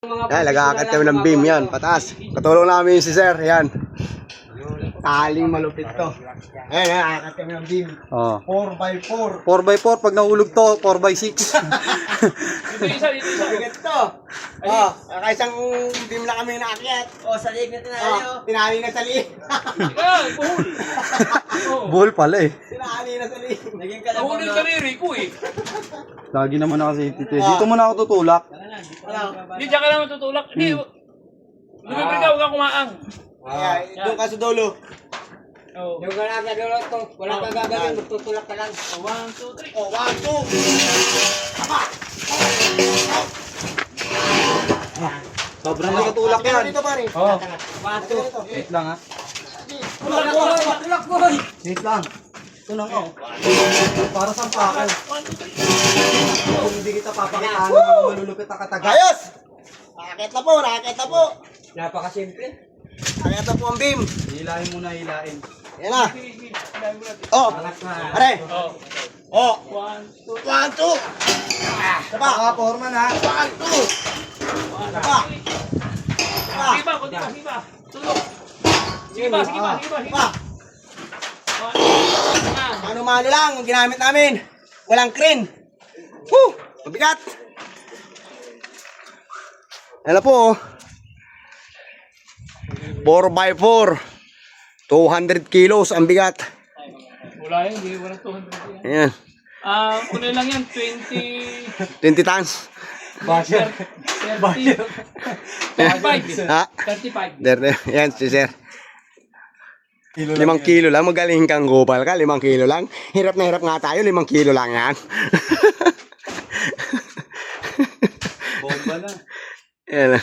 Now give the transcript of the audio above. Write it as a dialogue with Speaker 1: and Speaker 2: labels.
Speaker 1: Yan, nag-aakit kami ng beam yan, pataas. Katulong namin si sir, yan. Taling malupit to. Ayan, aakit kami ng beam. 4x4.
Speaker 2: 4x4, pag nahulog to, 4x6.
Speaker 3: Dito isa.
Speaker 1: Bigat to. Kakaisang beam lang kami naakyat.
Speaker 4: Sa liig na tinali.
Speaker 1: Tinali na sa liig.
Speaker 3: Ikaw, buhol.
Speaker 2: Bull pala eh.
Speaker 1: Tinali na sa liig.
Speaker 4: Naging kalabaw
Speaker 3: Nahulog
Speaker 4: na.
Speaker 3: ka ni Rico eh.
Speaker 2: Lagi naman ako sa dito muna ako tutulak.
Speaker 3: Hindi, dyan ka naman tutulak. Hindi, lumibig ka, huwag kang kumaang.
Speaker 1: Doon ka sa dulo.
Speaker 3: Oh.
Speaker 4: Yung ganap na dulo to. Wala kang gagawin. Magtutulak ka lang.
Speaker 3: 1, 2, 3.
Speaker 1: Oh, 1, 2.
Speaker 2: Sobrang nakatulak yan.
Speaker 1: Dito pare.
Speaker 2: Oh,
Speaker 4: Bato.
Speaker 2: wait lang ha.
Speaker 4: Tulak boy.
Speaker 2: Wait lang. Ito na nga. Para sa pako.
Speaker 3: 1, 2, 3.
Speaker 2: Kung hindi kita papakitaan ng mga malulupit na kataga.
Speaker 1: Ayos! Nakakit na po, nakakit na po.
Speaker 4: Napakasimple.
Speaker 1: Nakakit na po ang beam.
Speaker 2: Hilahin muna, hilahin.
Speaker 1: Yan na. Oh, pare.
Speaker 3: Oh.
Speaker 1: Oh,
Speaker 3: 1, 2,
Speaker 1: 1, 2. Sapa.
Speaker 2: Baka foreman ha.
Speaker 1: 1, 2. Sapa.
Speaker 3: Sige ba, kunti pa, sige ba. Tulog. Sige ba.
Speaker 1: Sapa.
Speaker 3: 1, 2, 3.
Speaker 1: Mano-mano lang ang ginamit namin. Walang crane. Woo! Mabigat. Yan na po. 4x4. 200 kilos ang bigat.
Speaker 3: Wala yun, hindi. Walang 200 yan.
Speaker 1: Ayan.
Speaker 3: Kunin lang yan, 20...
Speaker 1: 20 tons.
Speaker 2: Basher.
Speaker 3: 35.
Speaker 1: Ha?
Speaker 3: 35.
Speaker 1: Yan si sir. 5 kilo lang. Magaling kang gopal ka. 5 kilo lang. Hirap na hirap nga tayo. 5 kilo lang yan.
Speaker 2: Bomba na.
Speaker 1: Yan.